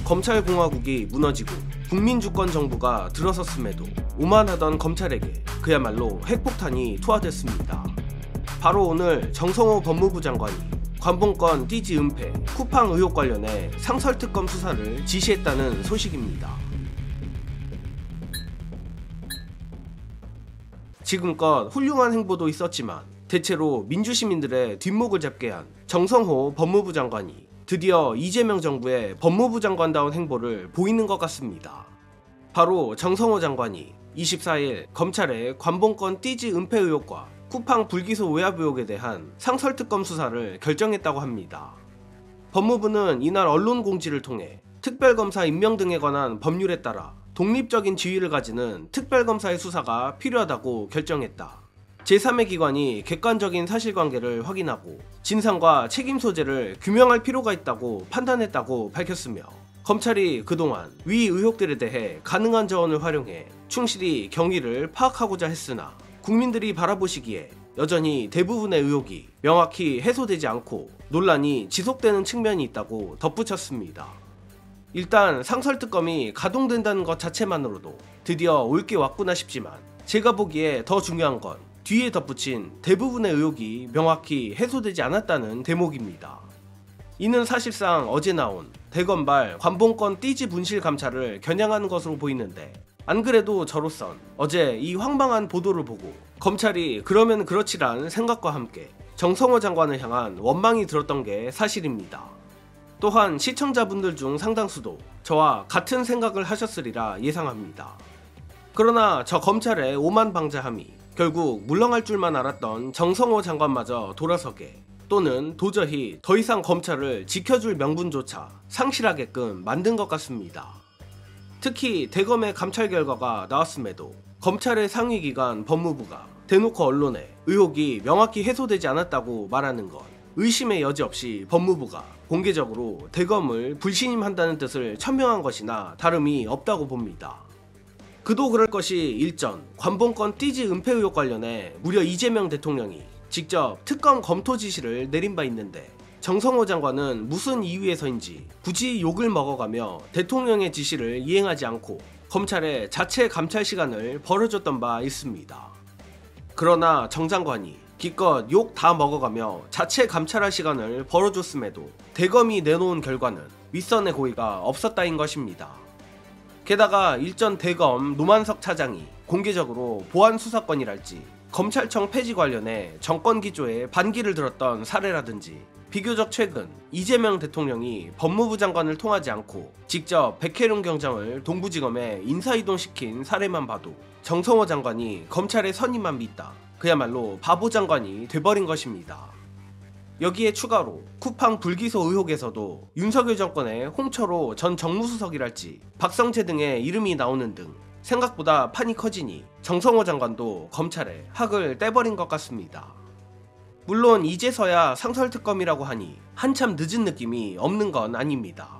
검찰공화국이 무너지고 국민주권 정부가 들어섰음에도 오만하던 검찰에게 그야말로 핵폭탄이 투하됐습니다. 바로 오늘 정성호 법무부 장관이 관봉권 띠지 은폐, 쿠팡 의혹 관련해 상설특검 수사를 지시했다는 소식입니다. 지금껏 훌륭한 행보도 있었지만 대체로 민주시민들의 뒷목을 잡게 한 정성호 법무부 장관이 드디어 이재명 정부의 법무부 장관다운 행보를 보이는 것 같습니다. 바로 정성호 장관이 24일 검찰의 관봉권 띠지 은폐 의혹과 쿠팡 불기소 외압 의혹에 대한 상설특검 수사를 결정했다고 합니다. 법무부는 이날 언론 공지를 통해 특별검사 임명 등에 관한 법률에 따라 독립적인 지위를 가지는 특별검사의 수사가 필요하다고 결정했다. 제3의 기관이 객관적인 사실관계를 확인하고 진상과 책임 소재를 규명할 필요가 있다고 판단했다고 밝혔으며, 검찰이 그동안 위 의혹들에 대해 가능한 자원을 활용해 충실히 경위를 파악하고자 했으나 국민들이 바라보시기에 여전히 대부분의 의혹이 명확히 해소되지 않고 논란이 지속되는 측면이 있다고 덧붙였습니다. 일단 상설특검이 가동된다는 것 자체만으로도 드디어 올 게 왔구나 싶지만, 제가 보기에 더 중요한 건 뒤에 덧붙인 대부분의 의혹이 명확히 해소되지 않았다는 대목입니다. 이는 사실상 어제 나온 대검발 관봉권 띠지 분실 감찰을 겨냥하는 것으로 보이는데, 안 그래도 저로선 어제 이 황망한 보도를 보고 검찰이 그러면 그렇지란 생각과 함께 정성호 장관을 향한 원망이 들었던 게 사실입니다. 또한 시청자분들 중 상당수도 저와 같은 생각을 하셨으리라 예상합니다. 그러나 저 검찰의 오만방자함이 결국 물러날 줄만 알았던 정성호 장관마저 돌아서게, 또는 도저히 더 이상 검찰을 지켜줄 명분조차 상실하게끔 만든 것 같습니다. 특히 대검의 감찰 결과가 나왔음에도 검찰의 상위기관 법무부가 대놓고 언론에 의혹이 명확히 해소되지 않았다고 말하는 것, 의심의 여지 없이 법무부가 공개적으로 대검을 불신임한다는 뜻을 천명한 것이나 다름이 없다고 봅니다. 그도 그럴 것이 일전 관봉권 띠지 은폐 의혹 관련해 무려 이재명 대통령이 직접 특검 검토 지시를 내린 바 있는데, 정성호 장관은 무슨 이유에서인지 굳이 욕을 먹어가며 대통령의 지시를 이행하지 않고 검찰에 자체 감찰 시간을 벌어줬던 바 있습니다. 그러나 정 장관이 기껏 욕 다 먹어가며 자체 감찰할 시간을 벌어줬음에도 대검이 내놓은 결과는 윗선의 고의가 없었다인 것입니다. 게다가 일전 대검 노만석 차장이 공개적으로 보안 수사권이랄지 검찰청 폐지 관련해 정권 기조에 반기를 들었던 사례라든지, 비교적 최근 이재명 대통령이 법무부 장관을 통하지 않고 직접 백혜룡 경장을 동부지검에 인사이동시킨 사례만 봐도 정성호 장관이 검찰의 선임만 믿다 그야말로 바보 장관이 돼버린 것입니다. 여기에 추가로 쿠팡 불기소 의혹에서도 윤석열 정권의 홍철호 전 정무수석이랄지 박성재 등의 이름이 나오는 등 생각보다 판이 커지니 정성호 장관도 검찰에 학을 떼버린 것 같습니다. 물론 이제서야 상설특검이라고 하니 한참 늦은 느낌이 없는 건 아닙니다.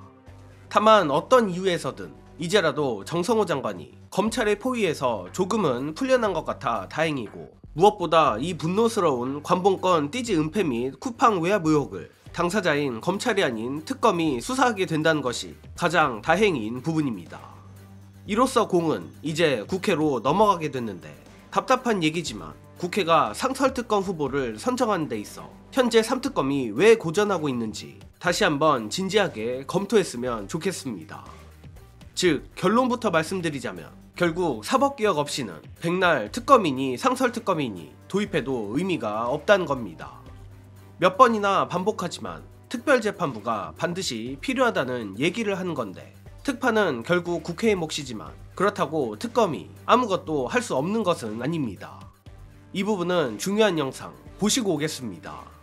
다만 어떤 이유에서든 이제라도 정성호 장관이 검찰의 포위에서 조금은 풀려난 것 같아 다행이고, 무엇보다 이 분노스러운 관봉권 띠지 은폐 및 쿠팡 외압 의혹을 당사자인 검찰이 아닌 특검이 수사하게 된다는 것이 가장 다행인 부분입니다. 이로써 공은 이제 국회로 넘어가게 됐는데, 답답한 얘기지만 국회가 상설특검 후보를 선정하는 데 있어 현재 3특검이 왜 고전하고 있는지 다시 한번 진지하게 검토했으면 좋겠습니다. 즉, 결론부터 말씀드리자면 결국 사법개혁 없이는 백날 특검이니 상설특검이니 도입해도 의미가 없다는 겁니다. 몇 번이나 반복하지만 특별재판부가 반드시 필요하다는 얘기를 하는 건데, 특파는 결국 국회의 몫이지만 그렇다고 특검이 아무것도 할 수 없는 것은 아닙니다. 이 부분은 중요한 영상 보시고 오겠습니다.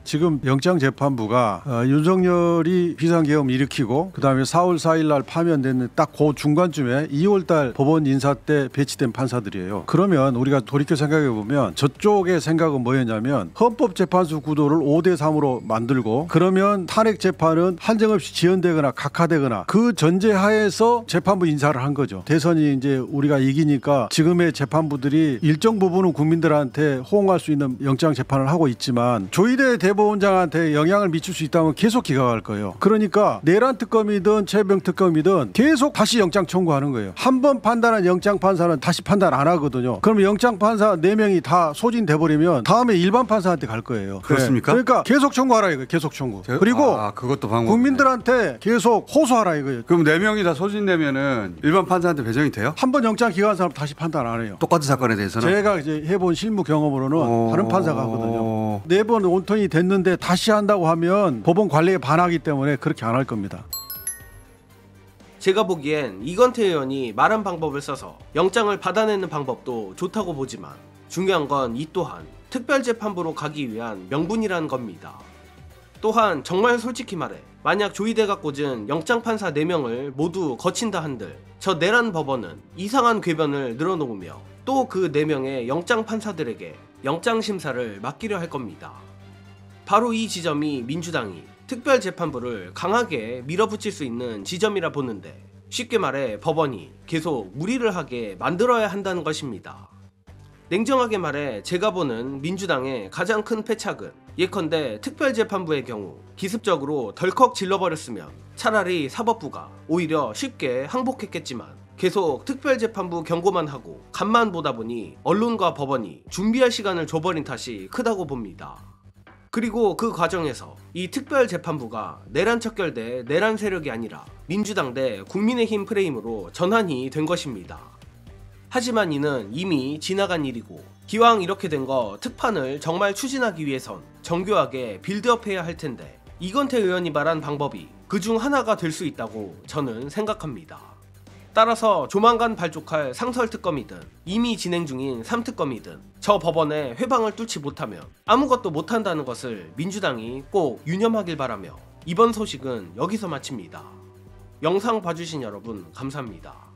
지금 영장재판부가 윤석열이 비상계엄 일으키고 그 다음에 4월 4일 날 파면된 딱 그 중간쯤에 2월달 법원 인사 때 배치된 판사들이에요. 그러면 우리가 돌이켜 생각해보면 저쪽의 생각은 뭐였냐면 헌법재판소 구도를 5대3으로 만들고, 그러면 탄핵재판은 한정없이 지연되거나 각하되거나 그 전제하에서 재판부 인사를 한 거죠. 대선이 이제 우리가 이기니까 지금의 재판부들이 일정 부분은 국민들한테 호응할 수 있는 영장재판을 하고 있지만 조희대 대법원장한테 영향을 미칠 수 있다면 계속 기각할 거예요. 그러니까 내란 특검이든 최병 특검이든 계속 다시 영장 청구하는 거예요. 한 번 판단한 영장 판사는 다시 판단 안 하거든요. 그러면 영장 판사 4명이 다 소진돼 버리면 다음에 일반 판사한테 갈 거예요. 그렇습니까? 네. 그러니까 계속 청구하라 이거예요. 계속 청구. 그리고 그것도 방법. 국민들한테 계속 호소하라 이거예요. 그럼 4명이 다 소진되면은 일반 판사한테 배정이 돼요? 한 번 영장 기각한 사람 다시 판단 안 해요. 똑같은 사건에 대해서는? 제가 이제 해본 실무 경험으로는 다른 판사가 하거든요. 4번 온턴이 됐는데 다시 한다고 하면 법원 관리에 반하기 때문에 그렇게 안 할 겁니다. 제가 보기엔 이건태 의원이 말한 방법을 써서 영장을 받아내는 방법도 좋다고 보지만 중요한 건 이 또한 특별재판부로 가기 위한 명분이라는 겁니다. 또한 정말 솔직히 말해 만약 조희대가 꽂은 영장판사 4명을 모두 거친다 한들 저 내란 법원은 이상한 궤변을 늘어놓으며 또 그 4명의 영장판사들에게 영장심사를 맡기려 할 겁니다. 바로 이 지점이 민주당이 특별재판부를 강하게 밀어붙일 수 있는 지점이라 보는데 쉽게 말해 법원이 계속 무리를 하게 만들어야 한다는 것입니다. 냉정하게 말해 제가 보는 민주당의 가장 큰 패착은 예컨대 특별재판부의 경우 기습적으로 덜컥 질러버렸으면 차라리 사법부가 오히려 쉽게 항복했겠지만 계속 특별재판부 경고만 하고 간만 보다 보니 언론과 법원이 준비할 시간을 줘버린 탓이 크다고 봅니다. 그리고 그 과정에서 이 특별재판부가 내란 척결 대 내란 세력이 아니라 민주당 대 국민의힘 프레임으로 전환이 된 것입니다. 하지만 이는 이미 지나간 일이고 기왕 이렇게 된 거 특판을 정말 추진하기 위해선 정교하게 빌드업해야 할 텐데 이건태 의원이 말한 방법이 그중 하나가 될 수 있다고 저는 생각합니다. 따라서 조만간 발족할 상설특검이든 이미 진행 중인 3특검이든 저 법원의 회방을 뚫지 못하면 아무것도 못한다는 것을 민주당이 꼭 유념하길 바라며 이번 소식은 여기서 마칩니다. 영상 봐주신 여러분 감사합니다.